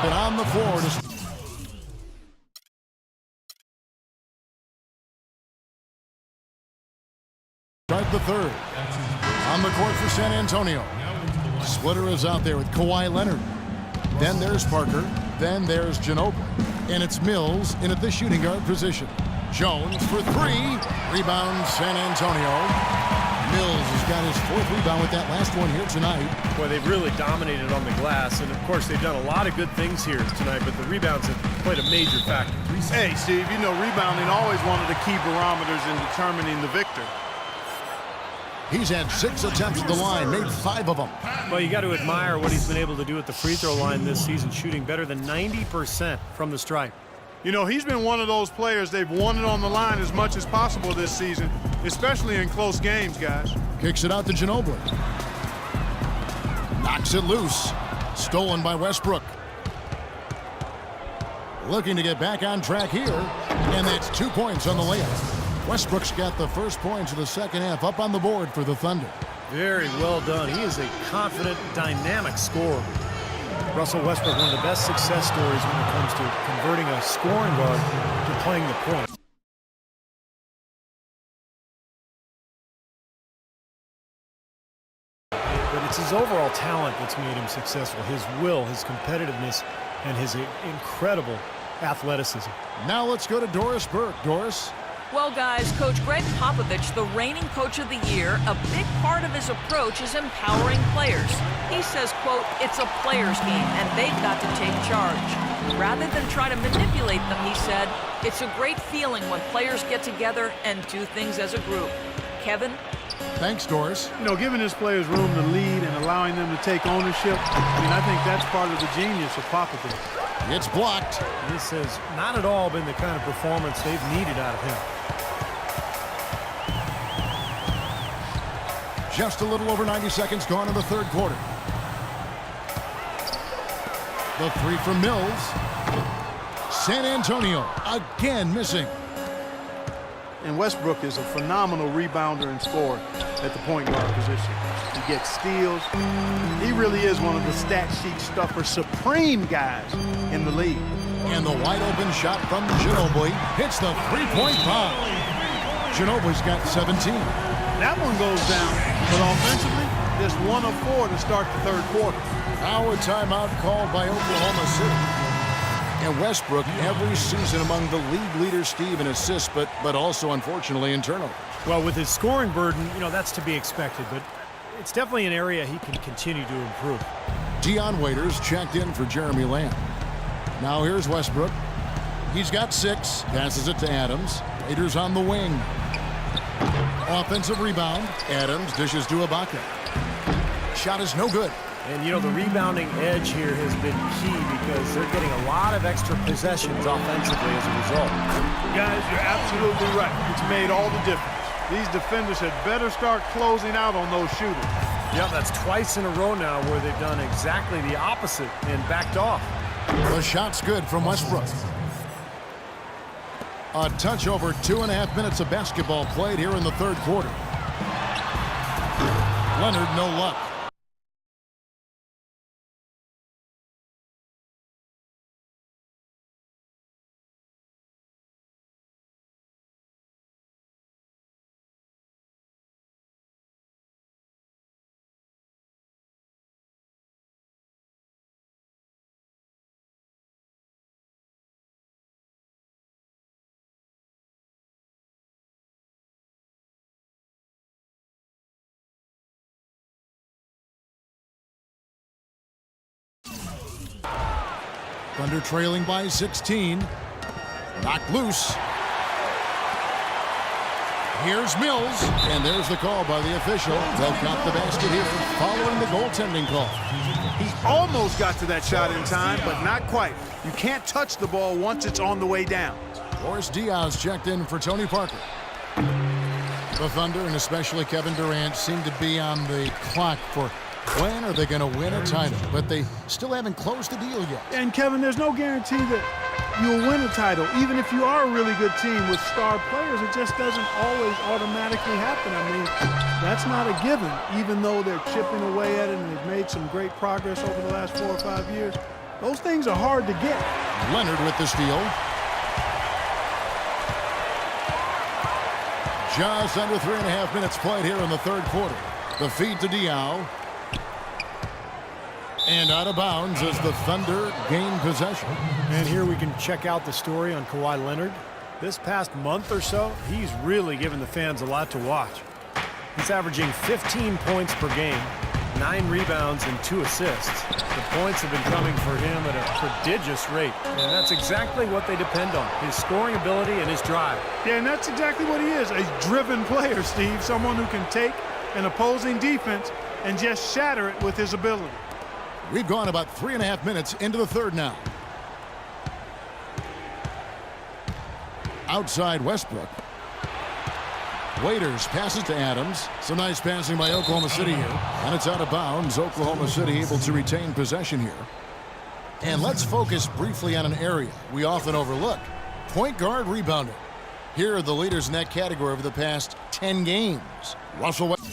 And on the floor to start the third. On the court for San Antonio. Splitter is out there with Kawhi Leonard. Then there's Parker. Then there's Ginobili. And it's Mills in at the shooting guard position. Jones for three. Rebound San Antonio. Mills has got his fourth rebound with that last one here tonight. Boy, they've really dominated on the glass, and of course they've done a lot of good things here tonight, but the rebounds have played a major factor. Hey, Steve, you know rebounding always one of the key barometers in determining the victor. He's had 6 attempts at the line, made 5 of them. Well, you got to admire what he's been able to do at the free throw line this season, shooting better than 90% from the stripe. You know, he's been one of those players they've wanted on the line as much as possible this season, especially in close games, guys. Kicks it out to Ginobili. Knocks it loose. Stolen by Westbrook. Looking to get back on track here, and that's 2 points on the layup. Westbrook's got the first points of the second half up on the board for the Thunder. Very well done. He is a confident, dynamic scorer. Russell Westbrook, one of the best success stories when it comes to converting a scoring guard to playing the point. But it's his overall talent that's made him successful. His will, his competitiveness, and his incredible athleticism. Now let's go to Doris Burke. Doris? Well, guys, Coach Greg Popovich, the reigning coach of the year, a big part of his approach is empowering players. He says, quote, it's a players' game, and they've got to take charge. Rather than try to manipulate them, he said, it's a great feeling when players get together and do things as a group. Kevin? Thanks, Doris. You know, giving his players room to lead and allowing them to take ownership, I mean, I think that's part of the genius of Popovich. It's blocked. This has not at all been the kind of performance they've needed out of him. Just a little over 90 seconds gone in the third quarter. The three from Mills. San Antonio again missing. And Westbrook is a phenomenal rebounder and scorer at the point guard position. He gets steals. He really is one of the stat sheet stuffer supreme guys in the league. And the wide open shot from Ginobili hits the three-point bomb. Ginobili's got 17. That one goes down, but offensively, just 1 of 4 to start the third quarter. Now a timeout called by Oklahoma City. And Westbrook every season among the league leaders, Steve, in assists, but also, unfortunately, in turnovers. Well, with his scoring burden, you know, that's to be expected, but it's definitely an area he can continue to improve. Dion Waiters checked in for Jeremy Lamb. Now here's Westbrook. He's got 6, passes it to Adams. Waiters on the wing. Offensive rebound. Adams dishes to Ibaka. Shot is no good. And, you know, the rebounding edge here has been key because they're getting a lot of extra possessions offensively as a result. Guys, you're absolutely right. It's made all the difference. These defenders had better start closing out on those shooters. Yeah, that's twice in a row now where they've done exactly the opposite and backed off. The shot's good from Westbrook. A touch over 2.5 minutes of basketball played here in the third quarter. Leonard, no luck. Thunder trailing by 16. Knocked loose. Here's Mills, and there's the call by the official. They'll count the basket here following the goaltending call. He almost got to that shot in time, but not quite. You can't touch the ball once it's on the way down. Boris Diaz checked in for Tony Parker. The Thunder, and especially Kevin Durant, seem to be on the clock for when are they going to win a title, but they still haven't closed the deal yet. And Kevin, there's no guarantee that you'll win a title. Even if you are a really good team with star players, it just doesn't always automatically happen. I mean, that's not a given, even though they're chipping away at it and they've made some great progress over the last 4 or 5 years. Those things are hard to get. Leonard with the steal. Just under 3.5 minutes played here in the third quarter. The feed to Diaw. And out of bounds as the Thunder gain possession. And here we can check out the story on Kawhi Leonard. This past month or so, he's really given the fans a lot to watch. He's averaging 15 points per game, 9 rebounds and 2 assists. The points have been coming for him at a prodigious rate, and that's exactly what they depend on, his scoring ability and his drive. Yeah, and that's exactly what he is, a driven player, Steve. Someone who can take an opposing defense and just shatter it with his ability. We've gone about 3.5 minutes into the third now. Outside Westbrook. Waiters passes to Adams. Some nice passing by Oklahoma City here. And it's out of bounds. Oklahoma City able to retain possession here. And let's focus briefly on an area we often overlook. Point guard rebounding. Here are the leaders in that category over the past 10 games. Russell Westbrook.